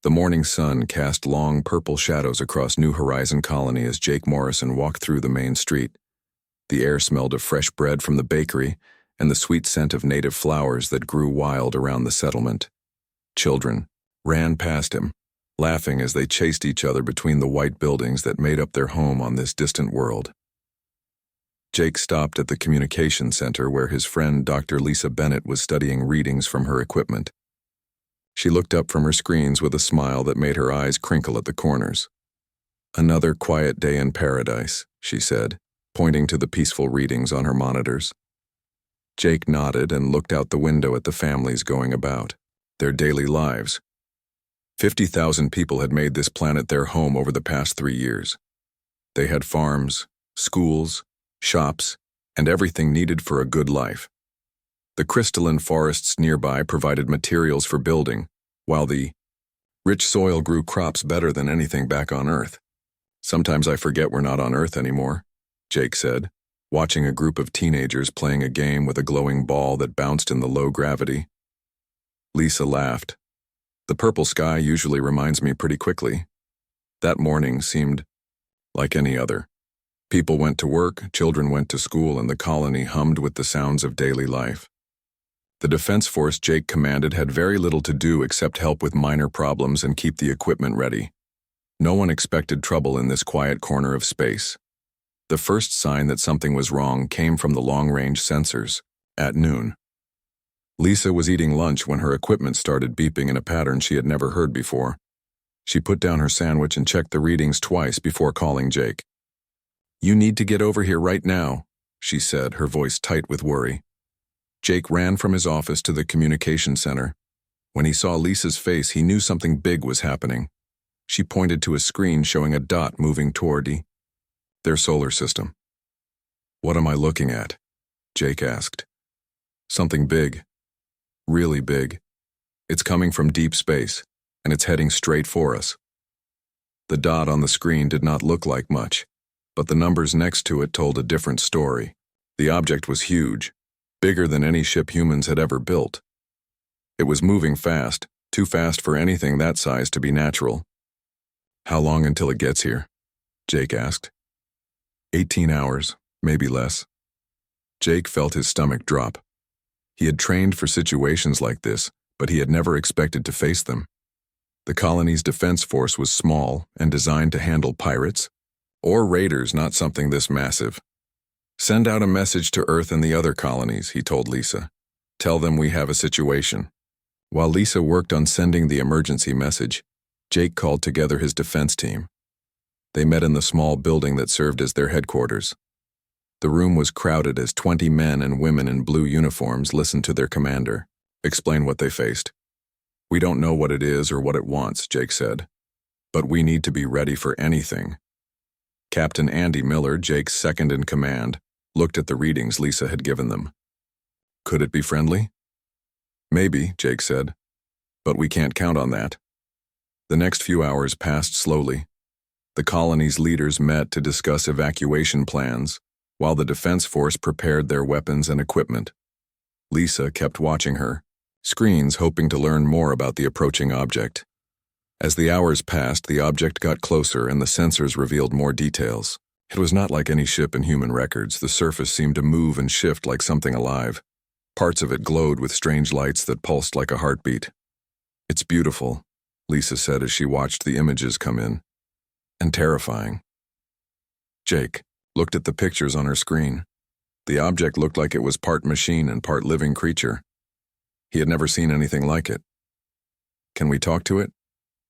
The morning sun cast long purple shadows across New Horizon Colony as Jake Morrison walked through the main street. The air smelled of fresh bread from the bakery and the sweet scent of native flowers that grew wild around the settlement. Children ran past him, laughing as they chased each other between the white buildings that made up their home on this distant world. Jake stopped at the communication center where his friend Dr. Lisa Bennett was studying readings from her equipment. She looked up from her screens with a smile that made her eyes crinkle at the corners. "Another quiet day in paradise," she said, pointing to the peaceful readings on her monitors. Jake nodded and looked out the window at the families going about, their daily lives. 50,000 people had made this planet their home over the past 3 years. They had farms, schools, shops, and everything needed for a good life. The crystalline forests nearby provided materials for building, while the rich soil grew crops better than anything back on Earth. "Sometimes I forget we're not on Earth anymore," Jake said, watching a group of teenagers playing a game with a glowing ball that bounced in the low gravity. Lisa laughed. "The purple sky usually reminds me pretty quickly." That morning seemed like any other. People went to work, children went to school, and the colony hummed with the sounds of daily life. The defense force Jake commanded had very little to do except help with minor problems and keep the equipment ready. No one expected trouble in this quiet corner of space. The first sign that something was wrong came from the long-range sensors, at noon. Lisa was eating lunch when her equipment started beeping in a pattern she had never heard before. She put down her sandwich and checked the readings twice before calling Jake. "You need to get over here right now," she said, her voice tight with worry. Jake ran from his office to the communication center. When he saw Lisa's face, he knew something big was happening. She pointed to a screen showing a dot moving toward their solar system. "What am I looking at?" Jake asked. "Something big. Really big. It's coming from deep space, and it's heading straight for us." The dot on the screen did not look like much, but the numbers next to it told a different story. The object was huge, bigger than any ship humans had ever built. It was moving fast, too fast for anything that size to be natural. "How long until it gets here?" Jake asked. 18 hours, maybe less." Jake felt his stomach drop. He had trained for situations like this, but he had never expected to face them. The colony's defense force was small and designed to handle pirates or raiders, not something this massive. "Send out a message to Earth and the other colonies," he told Lisa. "Tell them we have a situation." While Lisa worked on sending the emergency message, Jake called together his defense team. They met in the small building that served as their headquarters. The room was crowded as 20 men and women in blue uniforms listened to their commander explain what they faced. "We don't know what it is or what it wants," Jake said, "but we need to be ready for anything." Captain Andy Miller, Jake's second in command, looked at the readings Lisa had given them. "Could it be friendly?" "Maybe," Jake said, "but we can't count on that." The next few hours passed slowly. The colony's leaders met to discuss evacuation plans, while the defense force prepared their weapons and equipment. Lisa kept watching her screens, hoping to learn more about the approaching object. As the hours passed, the object got closer and the sensors revealed more details. It was not like any ship in human records. The surface seemed to move and shift like something alive. Parts of it glowed with strange lights that pulsed like a heartbeat. "It's beautiful," Lisa said as she watched the images come in. "And terrifying." Jake looked at the pictures on her screen. The object looked like it was part machine and part living creature. He had never seen anything like it. "Can we talk to it?"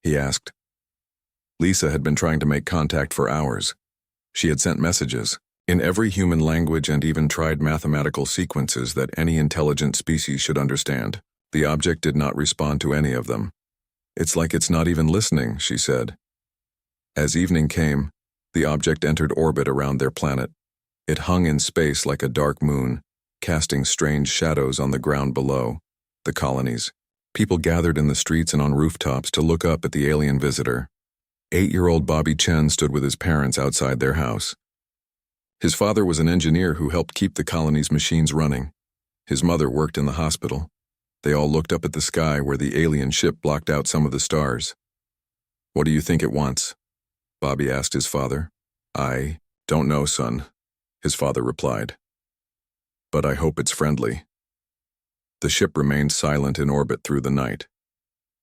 he asked. Lisa had been trying to make contact for hours. She had sent messages in every human language and even tried mathematical sequences that any intelligent species should understand. The object did not respond to any of them. "It's like it's not even listening," she said. As evening came, the object entered orbit around their planet. It hung in space like a dark moon, casting strange shadows on the ground below. The colonies. People gathered in the streets and on rooftops to look up at the alien visitor. 8-year-old Bobby Chen stood with his parents outside their house. His father was an engineer who helped keep the colony's machines running. His mother worked in the hospital. They all looked up at the sky where the alien ship blocked out some of the stars. What do you think it wants? Bobby asked his father. I don't know, son, his father replied. But I hope it's friendly. The ship remained silent in orbit through the night.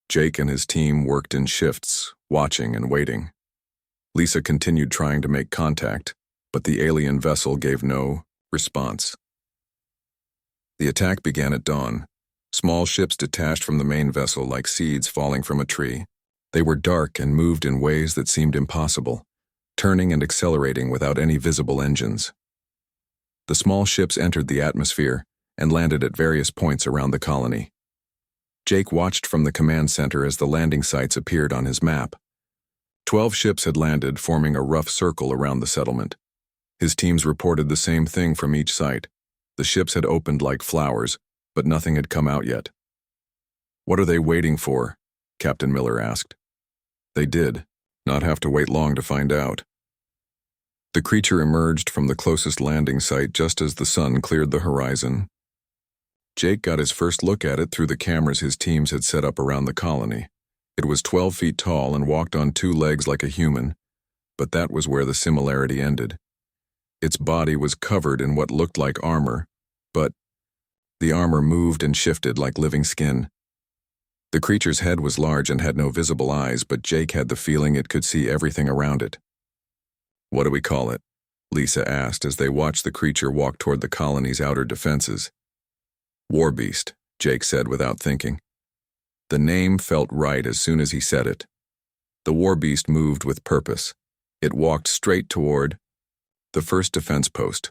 Jake and his team worked in shifts, watching and waiting. Lisa continued trying to make contact, but the alien vessel gave no response. The attack began at dawn. Small ships detached from the main vessel like seeds falling from a tree. They were dark and moved in ways that seemed impossible, turning and accelerating without any visible engines. The small ships entered the atmosphere and landed at various points around the colony. Jake watched from the command center as the landing sites appeared on his map. 12 ships had landed, forming a rough circle around the settlement. His teams reported the same thing from each site. The ships had opened like flowers, but nothing had come out yet. What are they waiting for? Captain Miller asked. They did not have to wait long to find out. The creature emerged from the closest landing site just as the sun cleared the horizon. Jake got his first look at it through the cameras his teams had set up around the colony. It was 12 feet tall and walked on 2 legs like a human, but that was where the similarity ended. Its body was covered in what looked like armor, but the armor moved and shifted like living skin. The creature's head was large and had no visible eyes, but Jake had the feeling it could see everything around it. What do we call it? Lisa asked as they watched the creature walk toward the colony's outer defenses. Warbeast, Jake said without thinking. The name felt right as soon as he said it. The Warbeast moved with purpose. It walked straight toward the first defense post,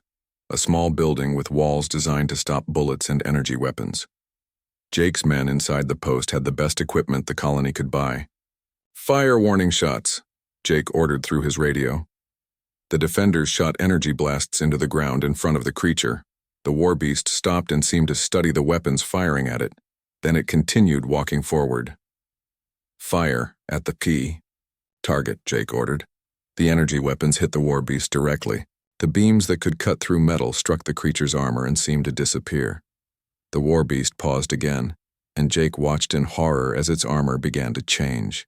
a small building with walls designed to stop bullets and energy weapons. Jake's men inside the post had the best equipment the colony could buy. Fire warning shots, Jake ordered through his radio. The defenders shot energy blasts into the ground in front of the creature. The Warbeast stopped and seemed to study the weapons firing at it. Then it continued walking forward. Fire at the key target, Jake ordered. The energy weapons hit the Warbeast directly. The beams that could cut through metal struck the creature's armor and seemed to disappear. The Warbeast paused again, and Jake watched in horror as its armor began to change.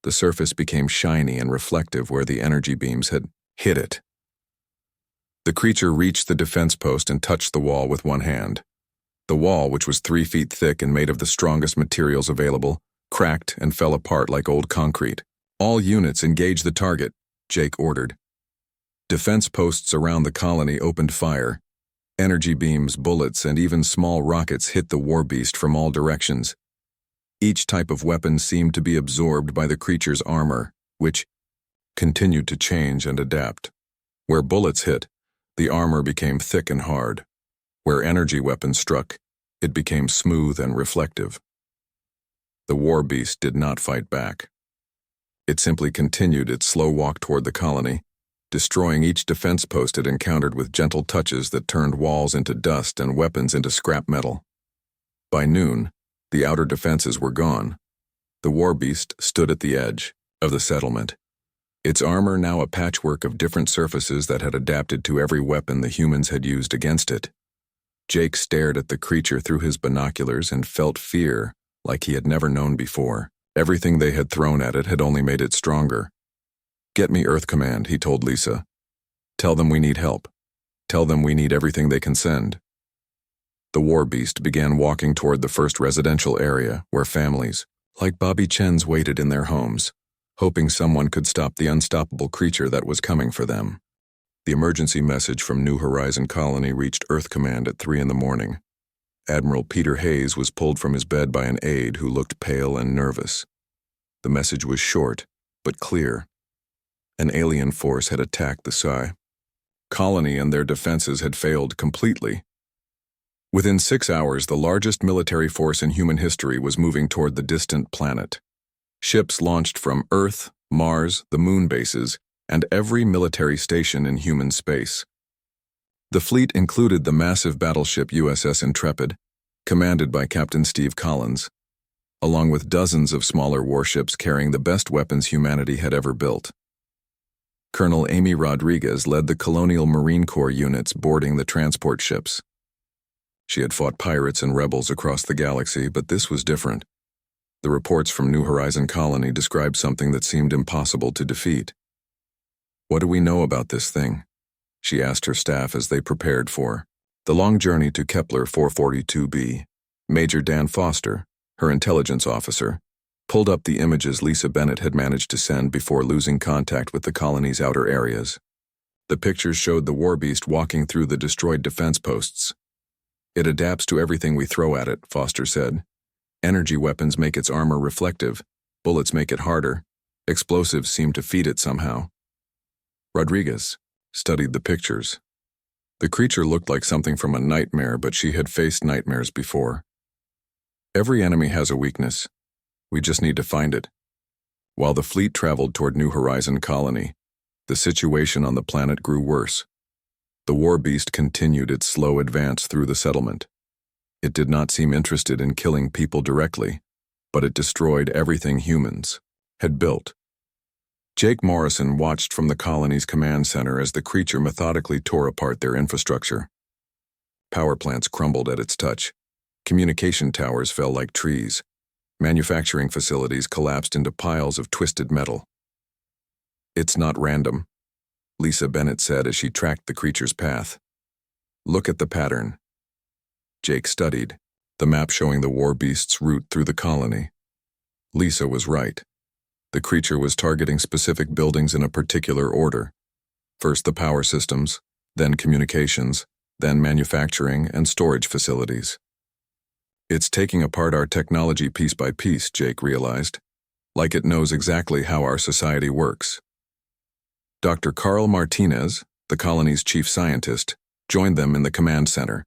The surface became shiny and reflective where the energy beams had hit it. The creature reached the defense post and touched the wall with one hand. The wall, which was 3 feet thick and made of the strongest materials available, cracked and fell apart like old concrete. All units engage the target, Jake ordered. Defense posts around the colony opened fire. Energy beams, bullets, and even small rockets hit the Warbeast from all directions. Each type of weapon seemed to be absorbed by the creature's armor, which continued to change and adapt. Where bullets hit, the armor became thick and hard. Where energy weapons struck, it became smooth and reflective. The Warbeast did not fight back. It simply continued its slow walk toward the colony, destroying each defense post it encountered with gentle touches that turned walls into dust and weapons into scrap metal. By noon, the outer defenses were gone. The Warbeast stood at the edge of the settlement, its armor now a patchwork of different surfaces that had adapted to every weapon the humans had used against it. Jake stared at the creature through his binoculars and felt fear like he had never known before. Everything they had thrown at it had only made it stronger. Get me Earth Command, he told Lisa. Tell them we need help. Tell them we need everything they can send. The Warbeast began walking toward the first residential area where families, like Bobby Chen's, waited in their homes, hoping someone could stop the unstoppable creature that was coming for them. The emergency message from New Horizon Colony reached Earth Command at 3 a.m. Admiral Peter Hayes was pulled from his bed by an aide who looked pale and nervous. The message was short, but clear. An alien force had attacked the Psi Colony and their defenses had failed completely. Within 6 hours, the largest military force in human history was moving toward the distant planet. Ships launched from Earth, Mars, the moon bases, and every military station in human space. The fleet included the massive battleship USS Intrepid, commanded by Captain Steve Collins, along with dozens of smaller warships carrying the best weapons humanity had ever built. Colonel Amy Rodriguez led the Colonial Marine Corps units boarding the transport ships. She had fought pirates and rebels across the galaxy, but this was different. The reports from New Horizon Colony described something that seemed impossible to defeat. "What do we know about this thing?" she asked her staff as they prepared for the long journey to Kepler 442b. Major Dan Foster, her intelligence officer, pulled up the images Lisa Bennett had managed to send before losing contact with the colony's outer areas. The pictures showed the Warbeast walking through the destroyed defense posts. "It adapts to everything we throw at it," Foster said. "Energy weapons make its armor reflective, bullets make it harder, explosives seem to feed it somehow." Rodriguez studied the pictures. The creature looked like something from a nightmare, but she had faced nightmares before. "Every enemy has a weakness. We just need to find it." While the fleet traveled toward New Horizon Colony, the situation on the planet grew worse. The Warbeast continued its slow advance through the settlement. It did not seem interested in killing people directly, but it destroyed everything humans had built. Jake Morrison watched from the colony's command center as the creature methodically tore apart their infrastructure. Power plants crumbled at its touch. Communication towers fell like trees. Manufacturing facilities collapsed into piles of twisted metal. "It's not random," Lisa Bennett said as she tracked the creature's path. "Look at the pattern." Jake studied, the map showing the Warbeast's route through the colony. Lisa was right. The creature was targeting specific buildings in a particular order. First the power systems, then communications, then manufacturing and storage facilities. "It's taking apart our technology piece by piece," Jake realized, "like it knows exactly how our society works." Dr. Carl Martinez, the colony's chief scientist, joined them in the command center.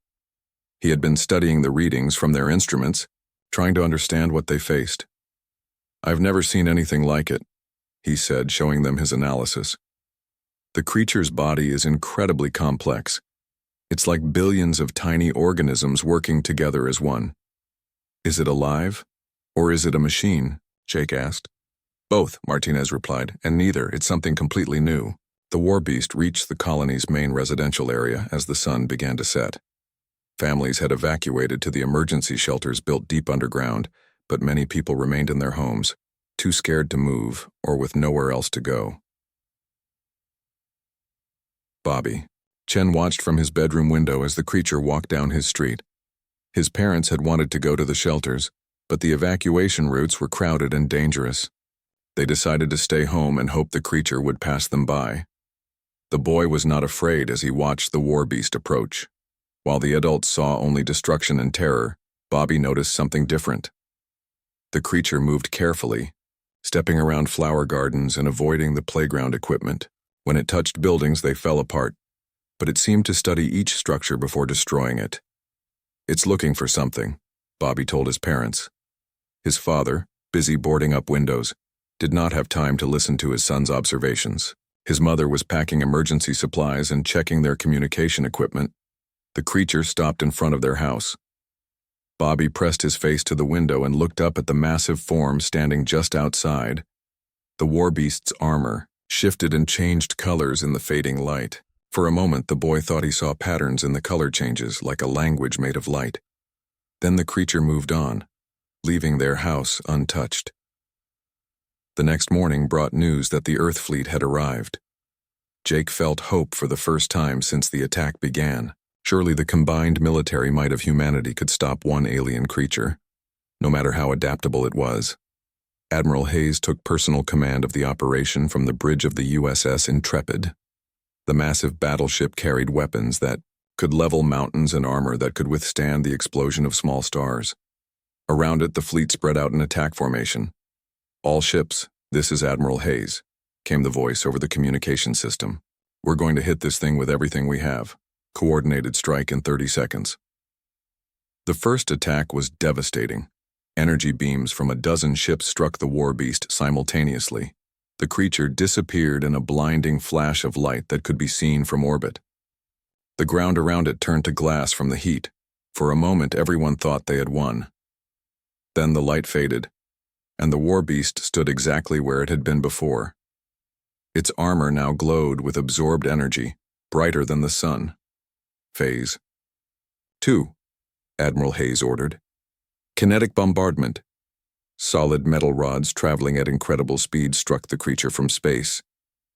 He had been studying the readings from their instruments, trying to understand what they faced. "I've never seen anything like it," he said, showing them his analysis. "The creature's body is incredibly complex. It's like billions of tiny organisms working together as one." "Is it alive? Or is it a machine?" Jake asked. "Both," Martinez replied, "and neither. It's something completely new." The Warbeast reached the colony's main residential area as the sun began to set. Families had evacuated to the emergency shelters built deep underground, but many people remained in their homes, too scared to move or with nowhere else to go. Bobby. Chen watched from his bedroom window as the creature walked down his street. His parents had wanted to go to the shelters, but the evacuation routes were crowded and dangerous. They decided to stay home and hope the creature would pass them by. The boy was not afraid as he watched the Warbeast approach. While the adults saw only destruction and terror, Bobby noticed something different. The creature moved carefully, stepping around flower gardens and avoiding the playground equipment. When it touched buildings, they fell apart, but it seemed to study each structure before destroying it. "It's looking for something," Bobby told his parents. His father, busy boarding up windows, did not have time to listen to his son's observations. His mother was packing emergency supplies and checking their communication equipment. The creature stopped in front of their house. Bobby pressed his face to the window and looked up at the massive form standing just outside. The Warbeast's armor shifted and changed colors in the fading light. For a moment, the boy thought he saw patterns in the color changes, like a language made of light. Then the creature moved on, leaving their house untouched. The next morning brought news that the Earth fleet had arrived. Jake felt hope for the first time since the attack began. Surely the combined military might of humanity could stop one alien creature, no matter how adaptable it was. Admiral Hayes took personal command of the operation from the bridge of the USS Intrepid. The massive battleship carried weapons that could level mountains and armor that could withstand the explosion of small stars. Around it, the fleet spread out in attack formation. "All ships, this is Admiral Hayes," came the voice over the communication system. "We're going to hit this thing with everything we have. Coordinated strike in 30 seconds. The first attack was devastating. Energy beams from a dozen ships struck the Warbeast simultaneously. The creature disappeared in a blinding flash of light that could be seen from orbit. The ground around it turned to glass from the heat. For a moment, everyone thought they had won. Then the light faded, and the Warbeast stood exactly where it had been before. Its armor now glowed with absorbed energy, brighter than the sun. Phase 2, Admiral Hayes ordered. "Kinetic bombardment." Solid metal rods traveling at incredible speed struck the creature from space.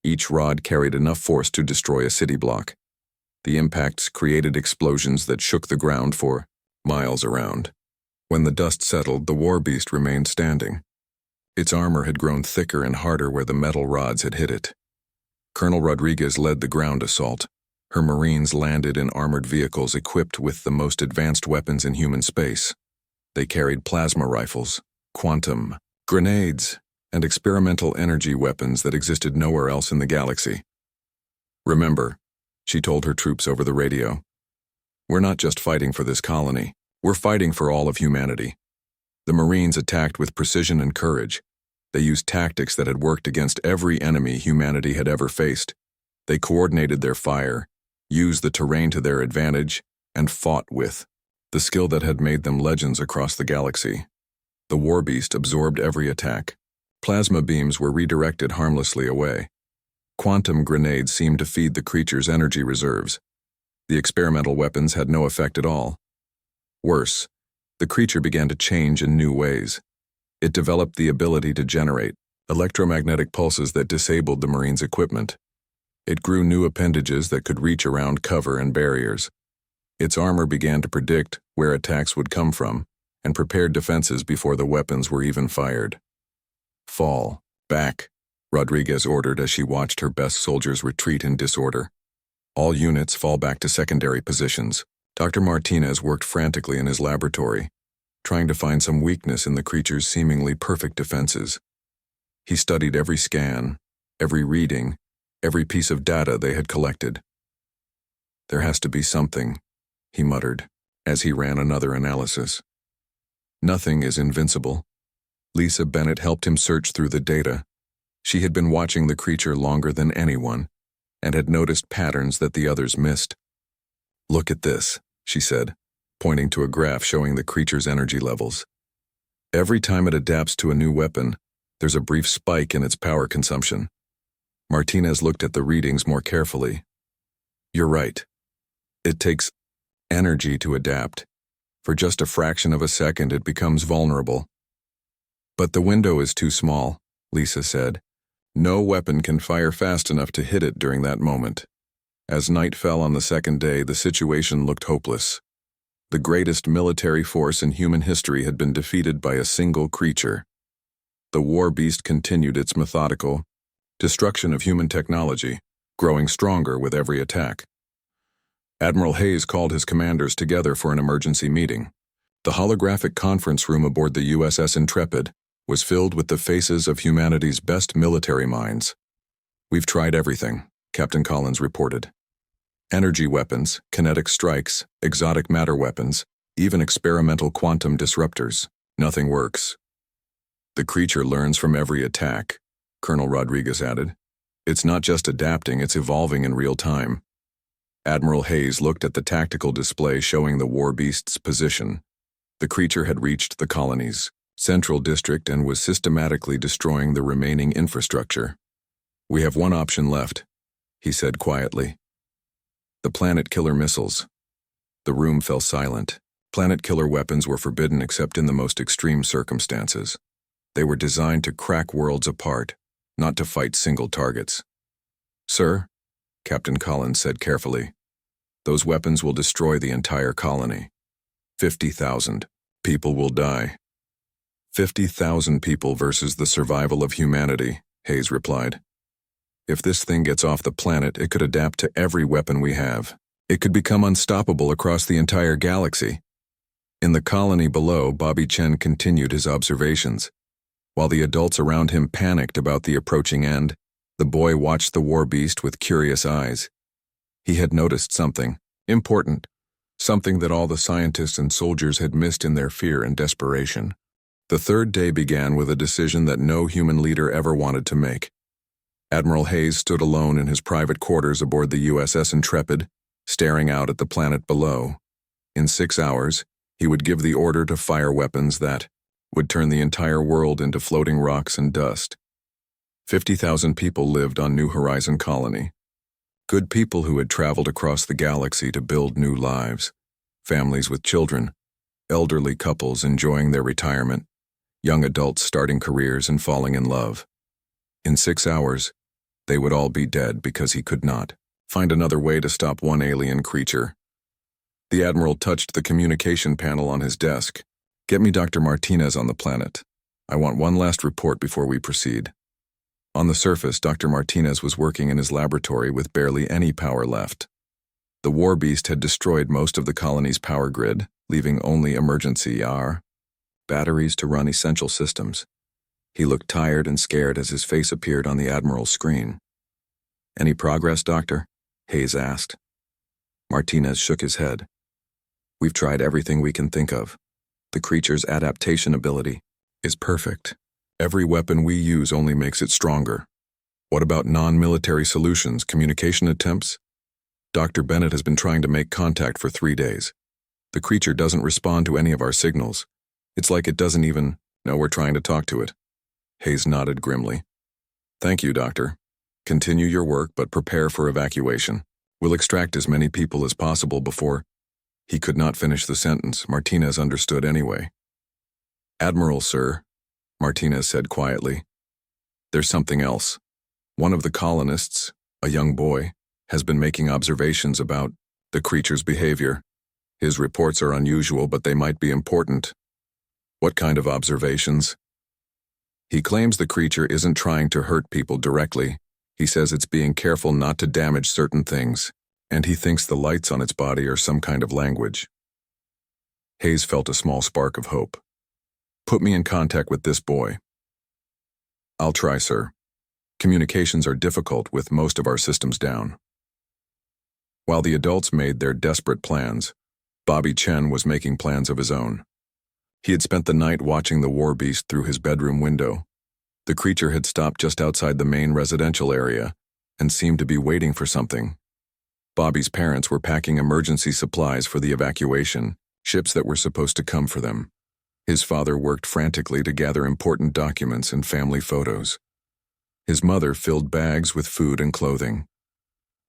Each rod carried enough force to destroy a city block. The impacts created explosions that shook the ground for miles around. When the dust settled, the Warbeast remained standing. Its armor had grown thicker and harder where the metal rods had hit it. Colonel Rodriguez led the ground assault. Her Marines landed in armored vehicles equipped with the most advanced weapons in human space. They carried plasma rifles, quantum, grenades, and experimental energy weapons that existed nowhere else in the galaxy. "Remember," she told her troops over the radio, "we're not just fighting for this colony. We're fighting for all of humanity." The Marines attacked with precision and courage. They used tactics that had worked against every enemy humanity had ever faced. They coordinated their fire, used the terrain to their advantage, and fought with the skill that had made them legends across the galaxy. The Warbeast absorbed every attack. Plasma beams were redirected harmlessly away. Quantum grenades seemed to feed the creature's energy reserves. The experimental weapons had no effect at all. Worse, the creature began to change in new ways. It developed the ability to generate electromagnetic pulses that disabled the Marines' equipment. It grew new appendages that could reach around cover and barriers. Its armor began to predict where attacks would come from and prepared defenses before the weapons were even fired. "Fall back," Rodriguez ordered as she watched her best soldiers retreat in disorder. "All units fall back to secondary positions." Dr. Martinez worked frantically in his laboratory, trying to find some weakness in the creature's seemingly perfect defenses. He studied every scan, every reading, every piece of data they had collected. "There has to be something," he muttered, as he ran another analysis. "Nothing is invincible." Lisa Bennett helped him search through the data. She had been watching the creature longer than anyone, and had noticed patterns that the others missed. "Look at this," she said, pointing to a graph showing the creature's energy levels. "Every time it adapts to a new weapon, there's a brief spike in its power consumption." Martinez looked at the readings more carefully. "You're right. It takes energy to adapt. For just a fraction of a second, it becomes vulnerable." "But the window is too small," Lisa said. "No weapon can fire fast enough to hit it during that moment." As night fell on the second day, the situation looked hopeless. The greatest military force in human history had been defeated by a single creature. The Warbeast continued its methodical destruction of human technology, growing stronger with every attack. Admiral Hayes called his commanders together for an emergency meeting. The holographic conference room aboard the USS Intrepid was filled with the faces of humanity's best military minds. "We've tried everything," Captain Collins reported. "Energy weapons, kinetic strikes, exotic matter weapons, even experimental quantum disruptors. Nothing works." "The creature learns from every attack," Colonel Rodriguez added. "It's not just adapting, it's evolving in real time." Admiral Hayes looked at the tactical display showing the Warbeast's position. The creature had reached the colony's central district and was systematically destroying the remaining infrastructure. "We have one option left," he said quietly. "The planet killer missiles." The room fell silent. Planet killer weapons were forbidden except in the most extreme circumstances. They were designed to crack worlds apart, not to fight single targets. "Sir," Captain Collins said carefully, "those weapons will destroy the entire colony. 50,000 people will die." 50,000 people versus the survival of humanity, Hayes replied. "If this thing gets off the planet, it could adapt to every weapon we have. It could become unstoppable across the entire galaxy." In the colony below, Bobby Chen continued his observations. While the adults around him panicked about the approaching end, the boy watched the Warbeast with curious eyes. He had noticed something important, something that all the scientists and soldiers had missed in their fear and desperation. The third day began with a decision that no human leader ever wanted to make. Admiral Hayes stood alone in his private quarters aboard the USS Intrepid, staring out at the planet below. In 6 hours, he would give the order to fire weapons that would turn the entire world into floating rocks and dust. 50,000 people lived on New Horizon Colony. Good people who had traveled across the galaxy to build new lives. Families with children, elderly couples enjoying their retirement, young adults starting careers and falling in love. In 6 hours, they would all be dead because he could not find another way to stop one alien creature. The Admiral touched the communication panel on his desk. "Get me Dr. Martinez on the planet. I want one last report before we proceed." On the surface, Dr. Martinez was working in his laboratory with barely any power left. The Warbeast had destroyed most of the colony's power grid, leaving only emergency batteries to run essential systems. He looked tired and scared as his face appeared on the Admiral's screen. "Any progress, Doctor?" Hayes asked. Martinez shook his head. "We've tried everything we can think of. The creature's adaptation ability is perfect. Every weapon we use only makes it stronger. What about non-military solutions, communication attempts? Dr. Bennett has been trying to make contact for 3 days. The creature doesn't respond to any of our signals. It's like it doesn't even know we're trying to talk to it." Hayes nodded grimly. "Thank you, Doctor. Continue your work, but prepare for evacuation. We'll extract as many people as possible before—" He could not finish the sentence. Martinez understood anyway. "Admiral, sir," Martinez said quietly. "There's something else. One of the colonists, a young boy, has been making observations about the creature's behavior. His reports are unusual, but they might be important." "What kind of observations?" "He claims the creature isn't trying to hurt people directly. He says it's being careful not to damage certain things, and he thinks the lights on its body are some kind of language." Hayes felt a small spark of hope. "Put me in contact with this boy." "I'll try, sir. Communications are difficult with most of our systems down." While the adults made their desperate plans, Bobby Chen was making plans of his own. He had spent the night watching the Warbeast through his bedroom window. The creature had stopped just outside the main residential area and seemed to be waiting for something. Bobby's parents were packing emergency supplies for the evacuation, ships that were supposed to come for them. His father worked frantically to gather important documents and family photos. His mother filled bags with food and clothing.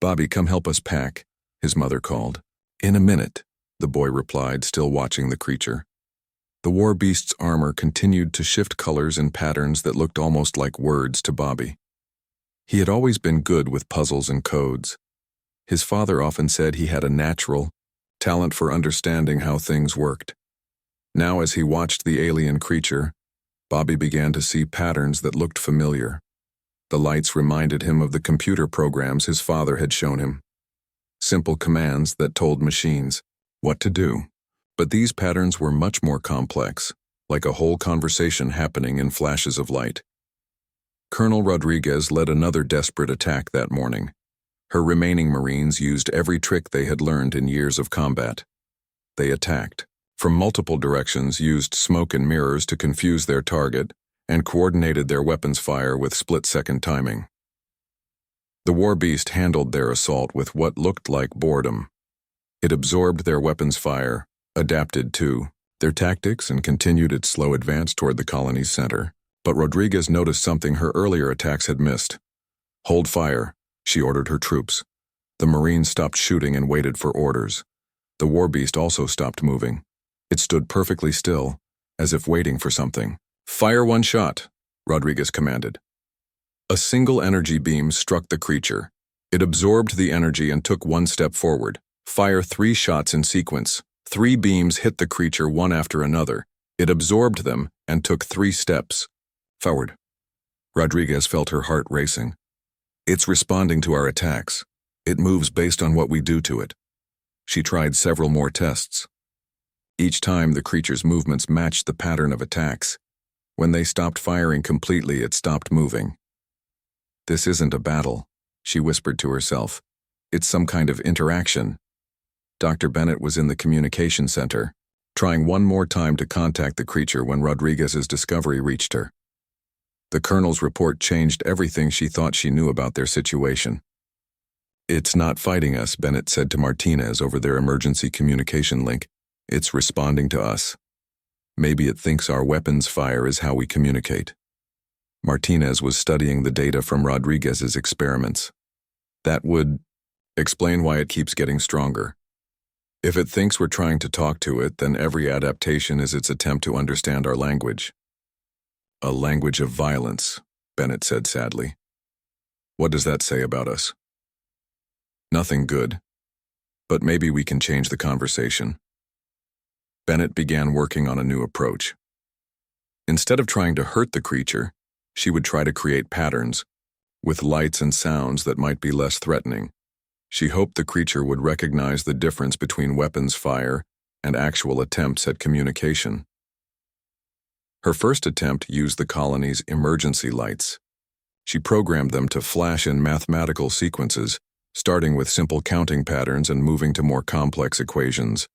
"Bobby, come help us pack," his mother called. "In a minute," the boy replied, still watching the creature. The Warbeast's armor continued to shift colors and patterns that looked almost like words to Bobby. He had always been good with puzzles and codes. His father often said he had a natural talent for understanding how things worked. Now, as he watched the alien creature, Bobby began to see patterns that looked familiar. The lights reminded him of the computer programs his father had shown him. Simple commands that told machines what to do. But these patterns were much more complex, like a whole conversation happening in flashes of light. Colonel Rodriguez led another desperate attack that morning. Her remaining Marines used every trick they had learned in years of combat. They attacked from multiple directions, used smoke and mirrors to confuse their target, and coordinated their weapons fire with split-second timing. The Warbeast handled their assault with what looked like boredom. It absorbed their weapons fire, adapted to their tactics, and continued its slow advance toward the colony's center. But Rodriguez noticed something her earlier attacks had missed. "Hold fire," she ordered her troops. The Marines stopped shooting and waited for orders. The Warbeast also stopped moving. It stood perfectly still, as if waiting for something. "Fire one shot," Rodriguez commanded. A single energy beam struck the creature. It absorbed the energy and took one step forward. "Fire 3 shots in sequence." 3 beams hit the creature one after another. It absorbed them and took 3 steps forward. Rodriguez felt her heart racing. "It's responding to our attacks. It moves based on what we do to it." She tried several more tests. Each time, the creature's movements matched the pattern of attacks. When they stopped firing completely, it stopped moving. "This isn't a battle," she whispered to herself. "It's some kind of interaction." Dr. Bennett was in the communication center, trying one more time to contact the creature when Rodriguez's discovery reached her. The colonel's report changed everything she thought she knew about their situation. "It's not fighting us," Bennett said to Martinez over their emergency communication link. "It's responding to us. Maybe it thinks our weapons fire is how we communicate." Martinez was studying the data from Rodriguez's experiments. "That would explain why it keeps getting stronger. If it thinks we're trying to talk to it, then every adaptation is its attempt to understand our language." A language of violence, Bennett said sadly. What does that say about us? Nothing good. But maybe we can change the conversation. Bennett began working on a new approach. Instead of trying to hurt the creature, she would try to create patterns, with lights and sounds that might be less threatening. She hoped the creature would recognize the difference between weapons fire and actual attempts at communication. Her first attempt used the colony's emergency lights. She programmed them to flash in mathematical sequences, starting with simple counting patterns and moving to more complex equations.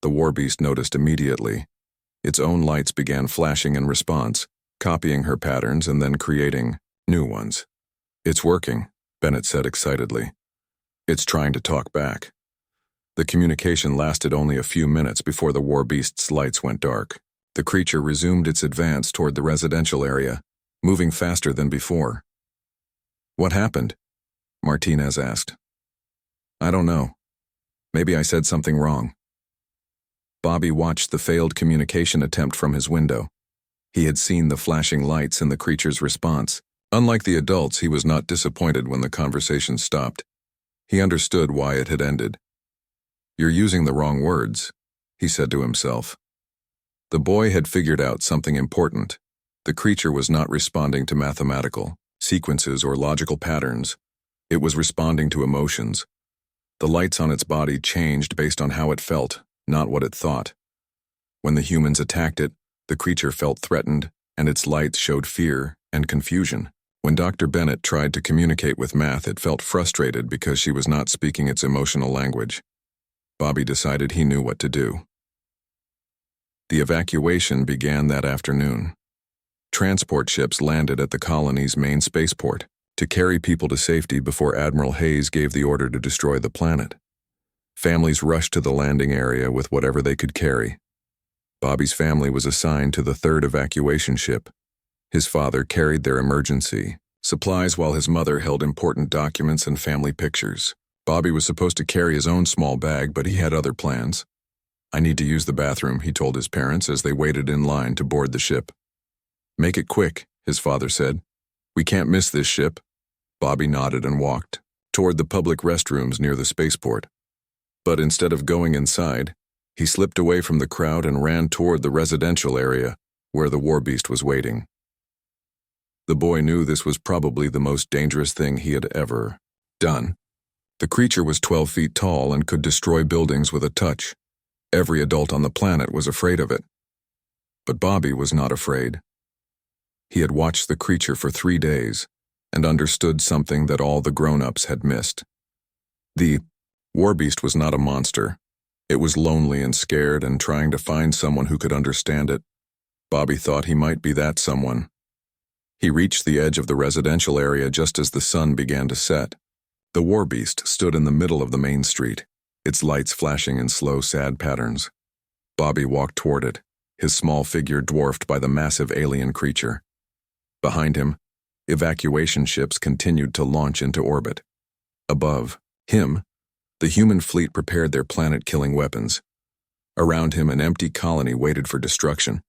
The Warbeast noticed immediately. Its own lights began flashing in response, copying her patterns and then creating new ones. It's working, Bennett said excitedly. It's trying to talk back. The communication lasted only a few minutes before the Warbeast's lights went dark. The creature resumed its advance toward the residential area, moving faster than before. What happened? Martinez asked. I don't know. Maybe I said something wrong. Bobby watched the failed communication attempt from his window. He had seen the flashing lights and the creature's response. Unlike the adults, he was not disappointed when the conversation stopped. He understood why it had ended. You're using the wrong words, he said to himself. The boy had figured out something important. The creature was not responding to mathematical sequences or logical patterns. It was responding to emotions. The lights on its body changed based on how it felt, not what it thought. When the humans attacked it, the creature felt threatened, and its lights showed fear and confusion. When Dr. Bennett tried to communicate with math, it felt frustrated because she was not speaking its emotional language. Bobby decided he knew what to do. The evacuation began that afternoon. Transport ships landed at the colony's main spaceport to carry people to safety before Admiral Hayes gave the order to destroy the planet. Families rushed to the landing area with whatever they could carry. Bobby's family was assigned to the third evacuation ship. His father carried their emergency supplies while his mother held important documents and family pictures. Bobby was supposed to carry his own small bag, but he had other plans. I need to use the bathroom, he told his parents as they waited in line to board the ship. Make it quick, his father said. We can't miss this ship. Bobby nodded and walked toward the public restrooms near the spaceport. But instead of going inside, he slipped away from the crowd and ran toward the residential area where the Warbeast was waiting. The boy knew this was probably the most dangerous thing he had ever done. The creature was 12 feet tall and could destroy buildings with a touch. Every adult on the planet was afraid of it. But Bobby was not afraid. He had watched the creature for 3 days and understood something that all the grown-ups had missed. The Warbeast was not a monster. It was lonely and scared and trying to find someone who could understand it. Bobby thought he might be that someone. He reached the edge of the residential area just as the sun began to set. The Warbeast stood in the middle of the main street, its lights flashing in slow, sad patterns. Bobby walked toward it, his small figure dwarfed by the massive alien creature. Behind him, evacuation ships continued to launch into orbit. Above him, the human fleet prepared their planet-killing weapons. Around him, an empty colony waited for destruction.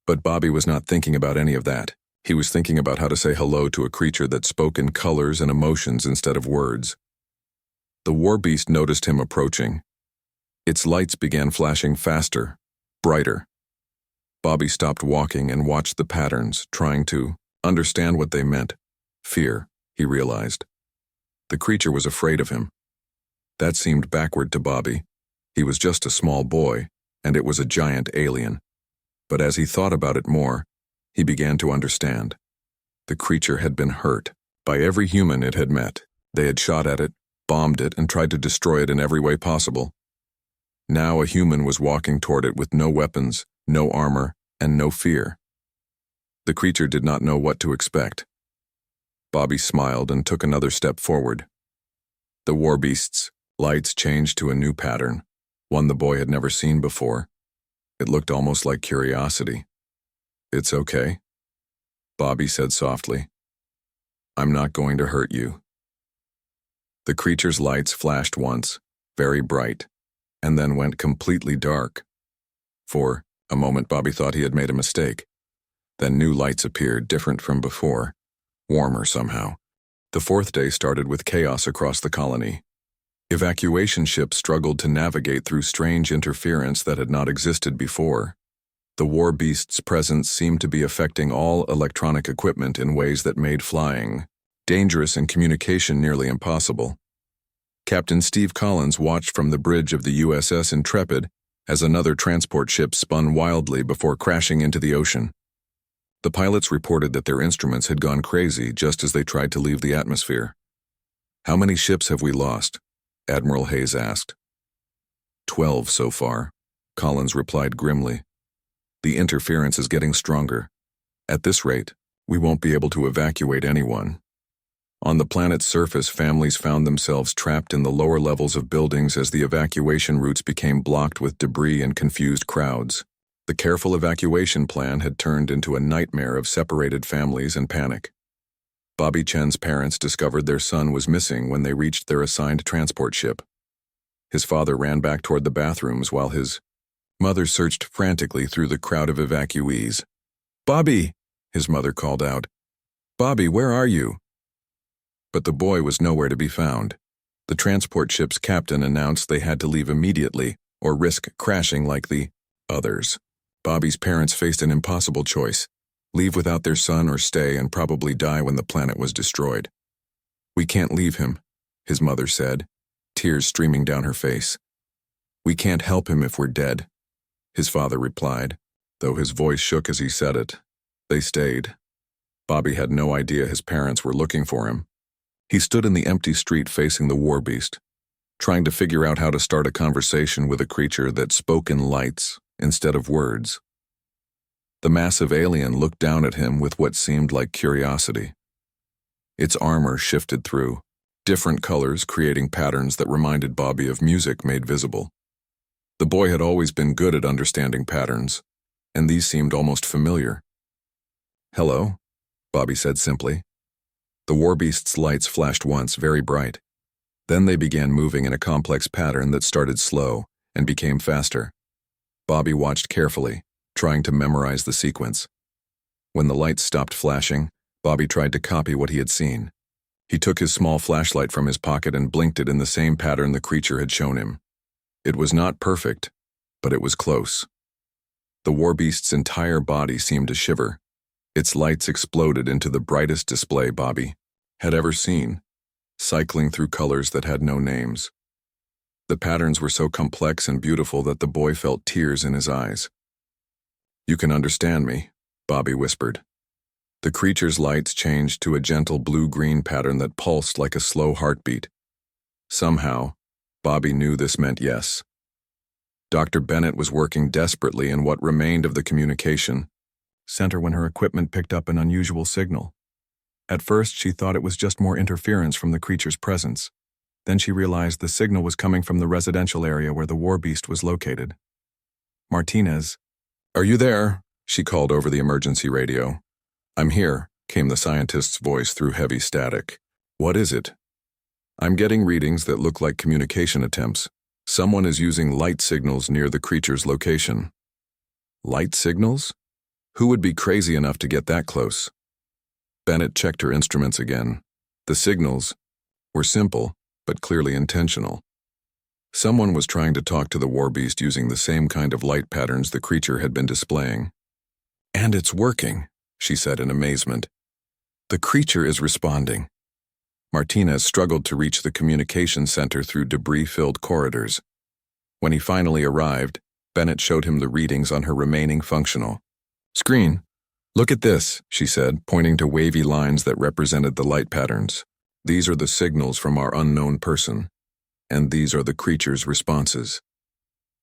But Bobby was not thinking about any of that. He was thinking about how to say hello to a creature that spoke in colors and emotions instead of words. The Warbeast noticed him approaching. Its lights began flashing faster, brighter. Bobby stopped walking and watched the patterns, trying to understand what they meant. Fear, he realized. The creature was afraid of him. That seemed backward to Bobby. He was just a small boy, and it was a giant alien. But as he thought about it more, he began to understand. The creature had been hurt by every human it had met. They had shot at it, bombed it, and tried to destroy it in every way possible. Now a human was walking toward it with no weapons, no armor, and no fear. The creature did not know what to expect. Bobby smiled and took another step forward. The Warbeast's lights changed to a new pattern, one the boy had never seen before. It looked almost like curiosity. It's okay, Bobby said softly. I'm not going to hurt you. The creature's lights flashed once, very bright, and then went completely dark. For a moment, Bobby thought he had made a mistake. Then new lights appeared, different from before, warmer somehow. The fourth day started with chaos across the colony. Evacuation ships struggled to navigate through strange interference that had not existed before. The Warbeast's presence seemed to be affecting all electronic equipment in ways that made flying dangerous and communication nearly impossible. Captain Steve Collins watched from the bridge of the USS Intrepid as another transport ship spun wildly before crashing into the ocean. The pilots reported that their instruments had gone crazy just as they tried to leave the atmosphere. "How many ships have we lost?" Admiral Hayes asked. 12 so far, Collins replied grimly. "The interference is getting stronger. At this rate, we won't be able to evacuate anyone." On the planet's surface, families found themselves trapped in the lower levels of buildings as the evacuation routes became blocked with debris and confused crowds. The careful evacuation plan had turned into a nightmare of separated families and panic. Bobby Chen's parents discovered their son was missing when they reached their assigned transport ship. His father ran back toward the bathrooms while his mother searched frantically through the crowd of evacuees. "Bobby!" his mother called out. "Bobby, where are you?" But the boy was nowhere to be found. The transport ship's captain announced they had to leave immediately or risk crashing like the others. Bobby's parents faced an impossible choice: leave without their son or stay and probably die when the planet was destroyed. "We can't leave him," his mother said, tears streaming down her face. "We can't help him if we're dead," his father replied, though his voice shook as he said it. They stayed. Bobby had no idea his parents were looking for him. He stood in the empty street facing the Warbeast, trying to figure out how to start a conversation with a creature that spoke in lights instead of words. The massive alien looked down at him with what seemed like curiosity. Its armor shifted through, different colors creating patterns that reminded Bobby of music made visible. The boy had always been good at understanding patterns, and these seemed almost familiar. "Hello," Bobby said simply. The Warbeast's lights flashed once, very bright. Then they began moving in a complex pattern that started slow and became faster. Bobby watched carefully, trying to memorize the sequence. When the lights stopped flashing, Bobby tried to copy what he had seen. He took his small flashlight from his pocket and blinked it in the same pattern the creature had shown him. It was not perfect, but it was close. The Warbeast's entire body seemed to shiver. Its lights exploded into the brightest display Bobby had ever seen, cycling through colors that had no names. The patterns were so complex and beautiful that the boy felt tears in his eyes. "You can understand me," Bobby whispered. The creature's lights changed to a gentle blue-green pattern that pulsed like a slow heartbeat. Somehow, Bobby knew this meant yes. Dr. Bennett was working desperately in what remained of the communication center when her equipment picked up an unusual signal. At first, she thought it was just more interference from the creature's presence. Then she realized the signal was coming from the residential area where the Warbeast was located. "Martinez." "Are you there?" she called over the emergency radio. "I'm here," came the scientist's voice through heavy static. "What is it?" "I'm getting readings that look like communication attempts. Someone is using light signals near the creature's location." "Light signals? Who would be crazy enough to get that close?" Bennett checked her instruments again. The signals were simple, but clearly intentional. Someone was trying to talk to the Warbeast using the same kind of light patterns the creature had been displaying. "And it's working," she said in amazement. "The creature is responding." Martinez struggled to reach the communication center through debris-filled corridors. When he finally arrived, Bennett showed him the readings on her remaining functional screen. "Look at this," she said, pointing to wavy lines that represented the light patterns. "These are the signals from our unknown person, and these are the creature's responses."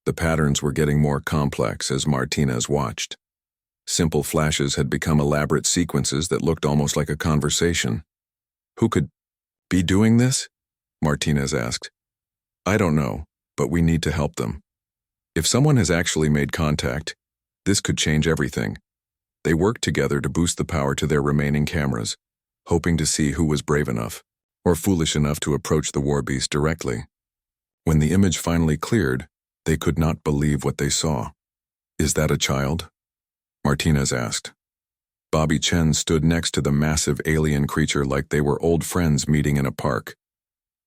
The patterns were getting more complex as Martinez watched. Simple flashes had become elaborate sequences that looked almost like a conversation. "Who could be doing this?" Martinez asked. "I don't know, but we need to help them. If someone has actually made contact, this could change everything." They worked together to boost the power to their remaining cameras, hoping to see who was brave enough or foolish enough to approach the Warbeast directly. When the image finally cleared, they could not believe what they saw. "Is that a child?" Martinez asked. Bobby Chen stood next to the massive alien creature like they were old friends meeting in a park.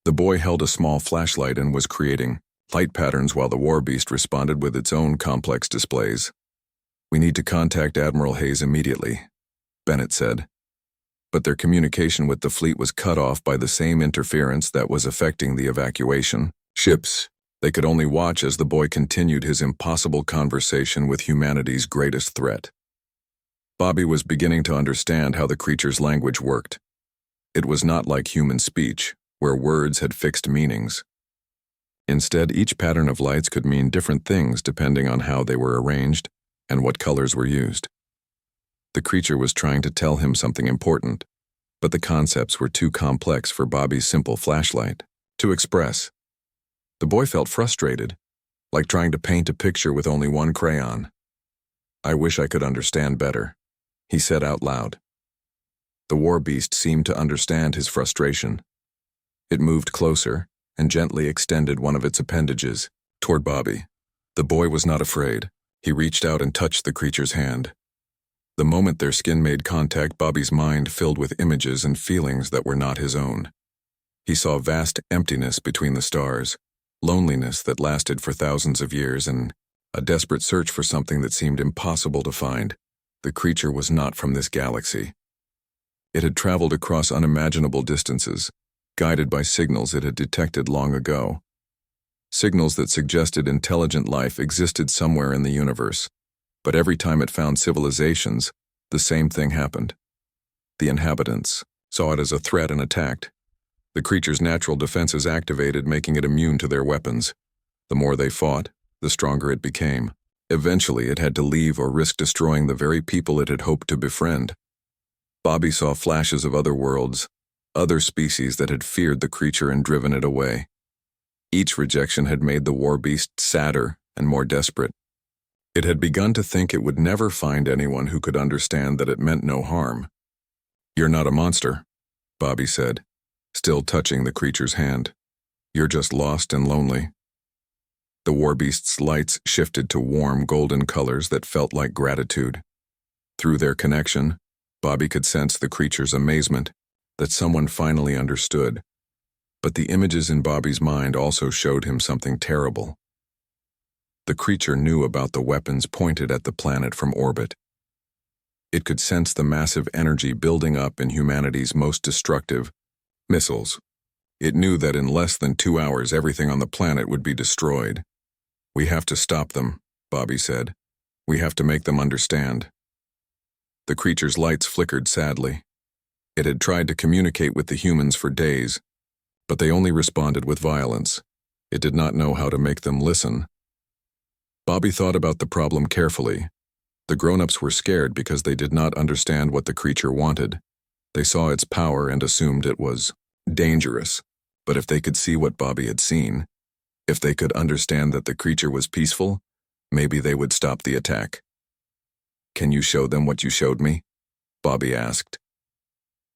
The boy held a small flashlight and was creating light patterns while the Warbeast responded with its own complex displays. "We need to contact Admiral Hayes immediately," Bennett said. But their communication with the fleet was cut off by the same interference that was affecting the evacuation ships. They could only watch as the boy continued his impossible conversation with humanity's greatest threat. Bobby was beginning to understand how the creature's language worked. It was not like human speech, where words had fixed meanings. Instead, each pattern of lights could mean different things depending on how they were arranged and what colors were used. The creature was trying to tell him something important, but the concepts were too complex for Bobby's simple flashlight to express. The boy felt frustrated, like trying to paint a picture with only one crayon. "I wish I could understand better," he said out loud. The Warbeast seemed to understand his frustration. It moved closer and gently extended one of its appendages toward Bobby. The boy was not afraid. He reached out and touched the creature's hand. The moment their skin made contact, Bobby's mind filled with images and feelings that were not his own. He saw vast emptiness between the stars, loneliness that lasted for thousands of years, and a desperate search for something that seemed impossible to find. The creature was not from this galaxy. It had traveled across unimaginable distances, guided by signals it had detected long ago. Signals that suggested intelligent life existed somewhere in the universe. But every time it found civilizations, the same thing happened. The inhabitants saw it as a threat and attacked. The creature's natural defenses activated, making it immune to their weapons. The more they fought, the stronger it became. Eventually, it had to leave or risk destroying the very people it had hoped to befriend. Bobby saw flashes of other worlds, other species that had feared the creature and driven it away. Each rejection had made the Warbeast sadder and more desperate. It had begun to think it would never find anyone who could understand that it meant no harm. "You're not a monster," Bobby said, still touching the creature's hand. "You're just lost and lonely." The Warbeast's lights shifted to warm golden colors that felt like gratitude. Through their connection, Bobby could sense the creature's amazement that someone finally understood. But the images in Bobby's mind also showed him something terrible. The creature knew about the weapons pointed at the planet from orbit. It could sense the massive energy building up in humanity's most destructive missiles. It knew that in less than 2 hours everything on the planet would be destroyed. "We have to stop them," Bobby said. "We have to make them understand." The creature's lights flickered sadly. It had tried to communicate with the humans for days, but they only responded with violence. It did not know how to make them listen. Bobby thought about the problem carefully. The grown-ups were scared because they did not understand what the creature wanted. They saw its power and assumed it was dangerous. But if they could see what Bobby had seen, if they could understand that the creature was peaceful, maybe they would stop the attack. "Can you show them what you showed me?" Bobby asked.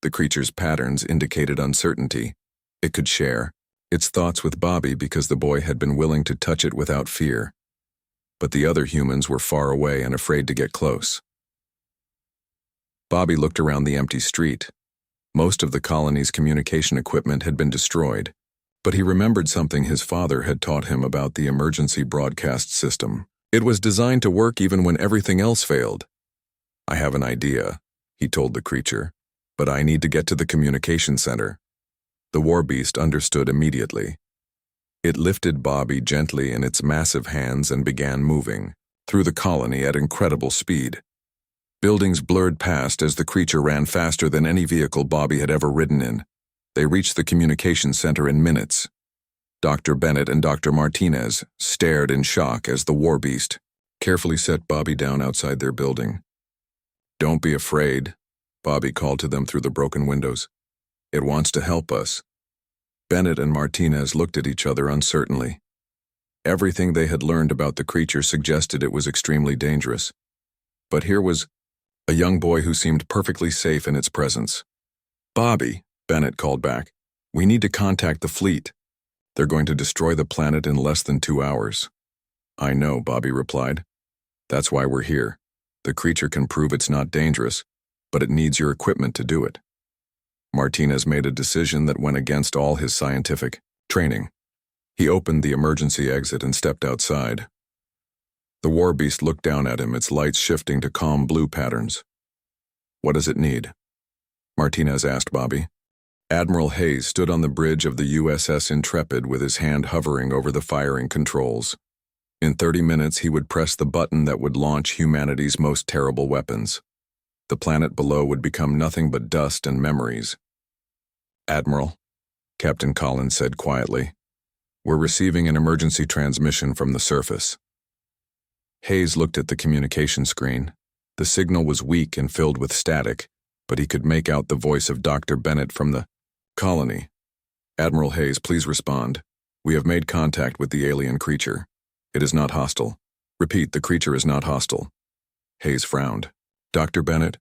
The creature's patterns indicated uncertainty. It could share its thoughts with Bobby because the boy had been willing to touch it without fear. But the other humans were far away and afraid to get close. Bobby looked around the empty street. Most of the colony's communication equipment had been destroyed, but he remembered something his father had taught him about the emergency broadcast system. It was designed to work even when everything else failed. "I have an idea," he told the creature, "but I need to get to the communication center." The Warbeast understood immediately. It lifted Bobby gently in its massive hands and began moving through the colony at incredible speed. Buildings blurred past as the creature ran faster than any vehicle Bobby had ever ridden in. They reached the communication center in minutes. Dr. Bennett and Dr. Martinez stared in shock as the Warbeast carefully set Bobby down outside their building. "Don't be afraid," Bobby called to them through the broken windows. "It wants to help us." Bennett and Martinez looked at each other uncertainly. Everything they had learned about the creature suggested it was extremely dangerous. But here was a young boy who seemed perfectly safe in its presence. "Bobby," Bennett called back, "we need to contact the fleet. They're going to destroy the planet in less than 2 hours. "I know," Bobby replied. "That's why we're here. The creature can prove it's not dangerous, but it needs your equipment to do it. Martinez made a decision that went against all his scientific training. He opened the emergency exit and stepped outside. The Warbeast looked down at him, its lights shifting to calm blue patterns. "What does it need?" Martinez asked Bobby. Admiral Hayes stood on the bridge of the USS Intrepid with his hand hovering over the firing controls. In 30 minutes, he would press the button that would launch humanity's most terrible weapons. The planet below would become nothing but dust and memories. "Admiral," Captain Collins said quietly, "we're receiving an emergency transmission from the surface." Hayes looked at the communication screen. The signal was weak and filled with static, but he could make out the voice of Dr. Bennett from the colony. "Admiral Hayes, please respond. We have made contact with the alien creature. It is not hostile. Repeat, the creature is not hostile." Hayes frowned. "Dr. Bennett,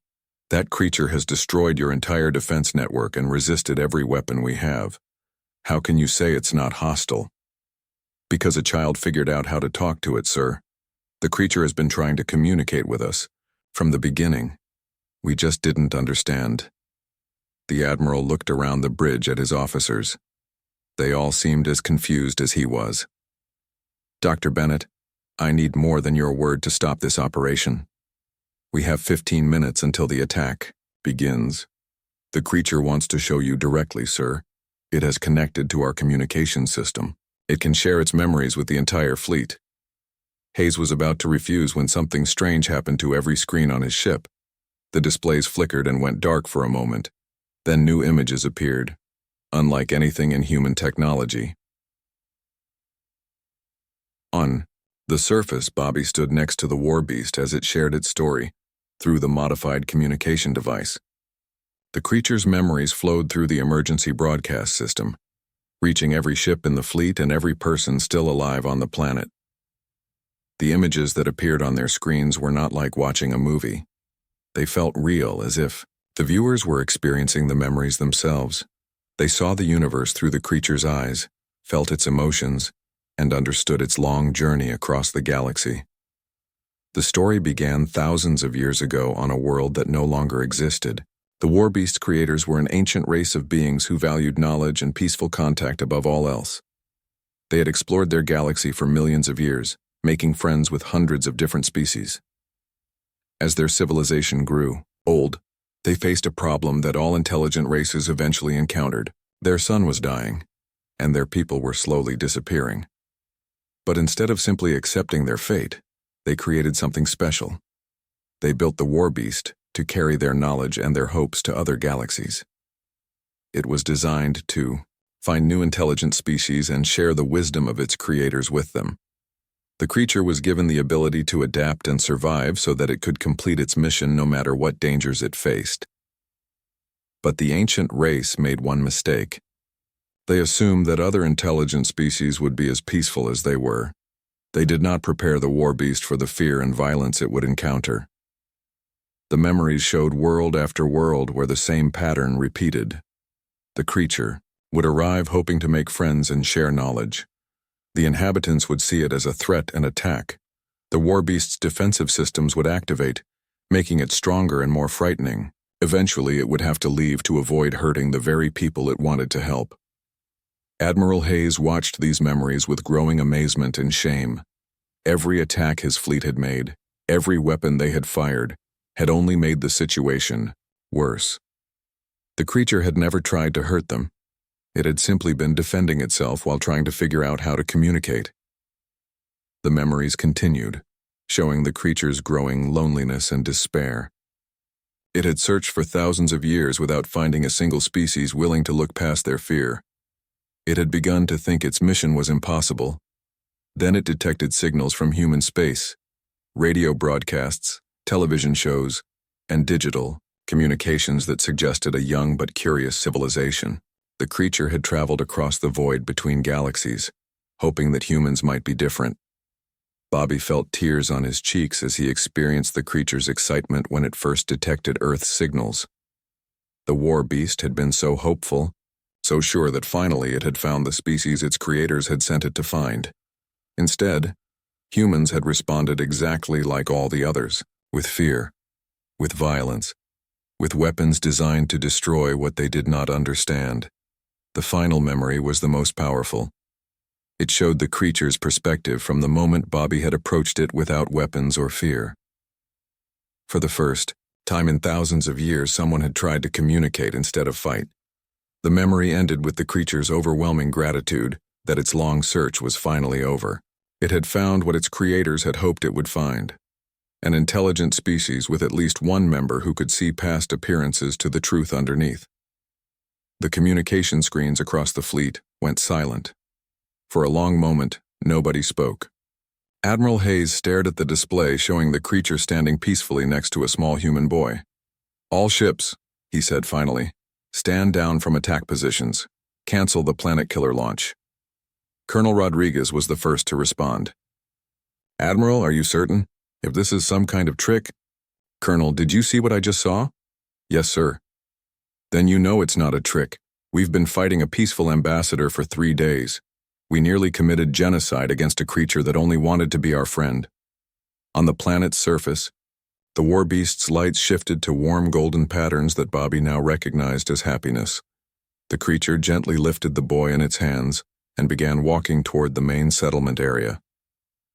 that creature has destroyed your entire defense network and resisted every weapon we have. How can you say it's not hostile?" "Because a child figured out how to talk to it, sir. The creature has been trying to communicate with us from the beginning. We just didn't understand." The Admiral looked around the bridge at his officers. They all seemed as confused as he was. "Dr. Bennett, I need more than your word to stop this operation. We have 15 minutes until the attack begins. The creature wants to show you directly, sir. It has connected to our communication system. It can share its memories with the entire fleet." Hayes was about to refuse when something strange happened to every screen on his ship. The displays flickered and went dark for a moment. Then new images appeared, unlike anything in human technology. On the surface, Bobby stood next to the Warbeast as it shared its story through the modified communication device. The creature's memories flowed through the emergency broadcast system, reaching every ship in the fleet and every person still alive on the planet. The images that appeared on their screens were not like watching a movie. They felt real, as if the viewers were experiencing the memories themselves. They saw the universe through the creature's eyes, felt its emotions, and understood its long journey across the galaxy. The story began thousands of years ago on a world that no longer existed. The Warbeast creators were an ancient race of beings who valued knowledge and peaceful contact above all else. They had explored their galaxy for millions of years, making friends with hundreds of different species. As their civilization grew old, they faced a problem that all intelligent races eventually encountered. Their sun was dying, and their people were slowly disappearing. But instead of simply accepting their fate, they created something special. They built the Warbeast to carry their knowledge and their hopes to other galaxies. It was designed to find new intelligent species and share the wisdom of its creators with them. The creature was given the ability to adapt and survive so that it could complete its mission no matter what dangers it faced. But the ancient race made one mistake. They assumed that other intelligent species would be as peaceful as they were. They did not prepare the Warbeast for the fear and violence it would encounter. The memories showed world after world where the same pattern repeated. The creature would arrive hoping to make friends and share knowledge. The inhabitants would see it as a threat and attack. The Warbeast's defensive systems would activate, making it stronger and more frightening. Eventually, it would have to leave to avoid hurting the very people it wanted to help. Admiral Hayes watched these memories with growing amazement and shame. Every attack his fleet had made, every weapon they had fired, had only made the situation worse. The creature had never tried to hurt them. It had simply been defending itself while trying to figure out how to communicate. The memories continued, showing the creature's growing loneliness and despair. It had searched for thousands of years without finding a single species willing to look past their fear. It had begun to think its mission was impossible. Then it detected signals from human space, radio broadcasts, television shows, and digital communications that suggested a young but curious civilization. The creature had traveled across the void between galaxies, hoping that humans might be different. Bobby felt tears on his cheeks as he experienced the creature's excitement when it first detected Earth's signals. The Warbeast had been so hopeful, so sure that finally it had found the species its creators had sent it to find. Instead, humans had responded exactly like all the others, with fear, with violence, with weapons designed to destroy what they did not understand. The final memory was the most powerful. It showed the creature's perspective from the moment Bobby had approached it without weapons or fear. For the first time in thousands of years, someone had tried to communicate instead of fight. The memory ended with the creature's overwhelming gratitude that its long search was finally over. It had found what its creators had hoped it would find: an intelligent species with at least one member who could see past appearances to the truth underneath. The communication screens across the fleet went silent. For a long moment, nobody spoke. Admiral Hayes stared at the display showing the creature standing peacefully next to a small human boy. "All ships," he said finally, "stand down from attack positions. Cancel the Planet Killer launch." Colonel Rodriguez was the first to respond. "Admiral, are you certain? If this is some kind of trick—" "Colonel, did you see what I just saw?" "Yes, sir." "Then you know it's not a trick. We've been fighting a peaceful ambassador for 3 days. We nearly committed genocide against a creature that only wanted to be our friend." On the planet's surface, the Warbeast's lights shifted to warm golden patterns that Bobby now recognized as happiness. The creature gently lifted the boy in its hands and began walking toward the main settlement area.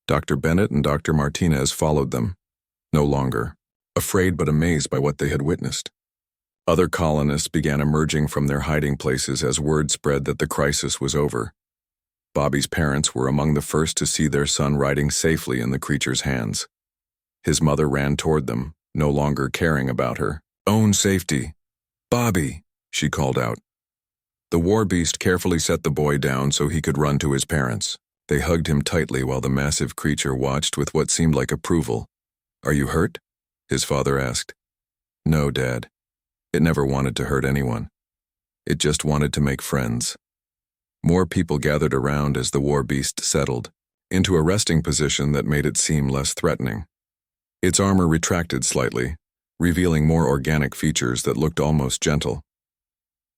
Dr. Bennett and Dr. Martinez followed them, no longer afraid but amazed by what they had witnessed. Other colonists began emerging from their hiding places as word spread that the crisis was over. Bobby's parents were among the first to see their son riding safely in the creature's hands. His mother ran toward them, no longer caring about her own safety. "Bobby," she called out. The Warbeast carefully set the boy down so he could run to his parents. They hugged him tightly while the massive creature watched with what seemed like approval. "Are you hurt?" his father asked. "No, Dad. It never wanted to hurt anyone. It just wanted to make friends." More people gathered around as the Warbeast settled into a resting position that made it seem less threatening. Its armor retracted slightly, revealing more organic features that looked almost gentle.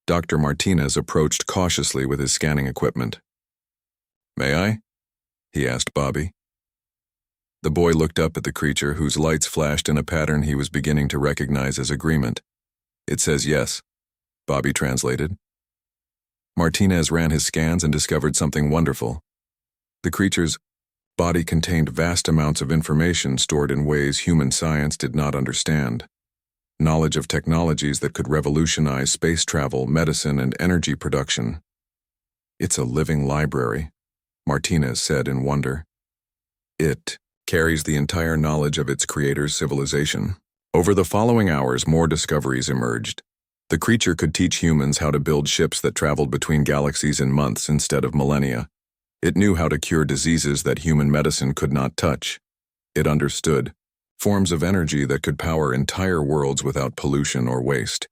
Dr. Martinez approached cautiously with his scanning equipment. "May I?" he asked Bobby. The boy looked up at the creature, whose lights flashed in a pattern he was beginning to recognize as agreement. "It says yes," Bobby translated. Martinez ran his scans and discovered something wonderful. The creature's body contained vast amounts of information stored in ways human science did not understand. Knowledge of technologies that could revolutionize space travel, medicine, and energy production. "It's a living library," Martinez said in wonder. "It carries the entire knowledge of its creator's civilization." Over the following hours, more discoveries emerged. The creature could teach humans how to build ships that traveled between galaxies in months instead of millennia. It knew how to cure diseases that human medicine could not touch. It understood forms of energy that could power entire worlds without pollution or waste.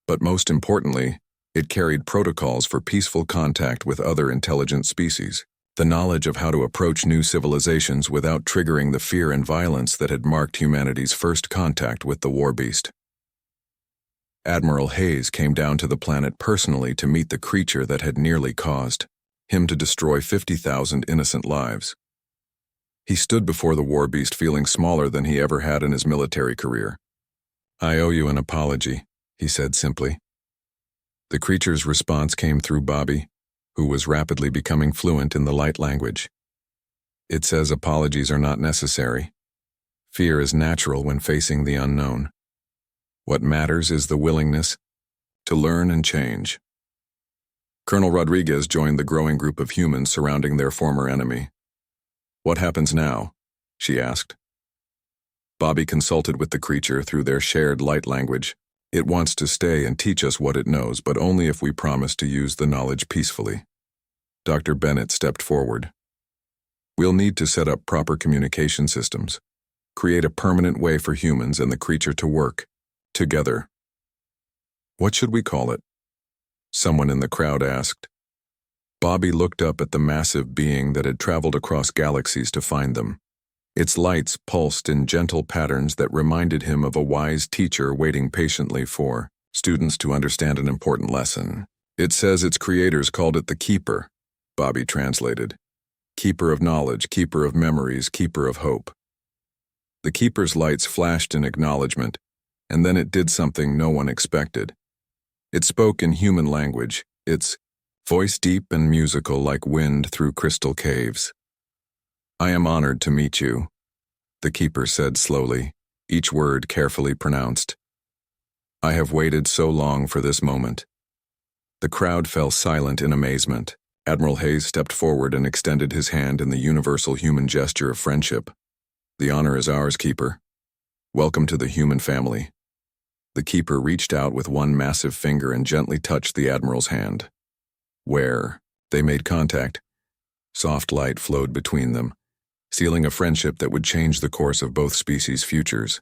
But most importantly, it carried protocols for peaceful contact with other intelligent species. The knowledge of how to approach new civilizations without triggering the fear and violence that had marked humanity's first contact with the Warbeast. Admiral Hayes came down to the planet personally to meet the creature that had nearly caused him to destroy 50,000 innocent lives. He stood before the Warbeast feeling smaller than he ever had in his military career. "I owe you an apology," he said simply. The creature's response came through Bobby, who was rapidly becoming fluent in the light language. "It says apologies are not necessary. Fear is natural when facing the unknown. What matters is the willingness to learn and change." Colonel Rodriguez joined the growing group of humans surrounding their former enemy. "What happens now?" she asked. Bobby consulted with the creature through their shared light language. "It wants to stay and teach us what it knows, but only if we promise to use the knowledge peacefully." Dr. Bennett stepped forward. "We'll need to set up proper communication systems, create a permanent way for humans and the creature to work together." "What should we call it?" someone in the crowd asked. Bobby looked up at the massive being that had traveled across galaxies to find them. Its lights pulsed in gentle patterns that reminded him of a wise teacher waiting patiently for students to understand an important lesson. "It says its creators called it the Keeper," Bobby translated. "Keeper of knowledge, keeper of memories, keeper of hope." The Keeper's lights flashed in acknowledgement, And then it did something no one expected. It spoke in human language, its voice deep and musical like wind through crystal caves. "I am honored to meet you," the keeper said slowly, each word carefully pronounced. "I have waited so long for this moment." The crowd fell silent in amazement. Admiral Hayes stepped forward and extended his hand in the universal human gesture of friendship. "The honor is ours, Keeper. Welcome to the human family." The Keeper reached out with one massive finger and gently touched the Admiral's hand. Where they made contact, soft light flowed between them, sealing a friendship that would change the course of both species' futures.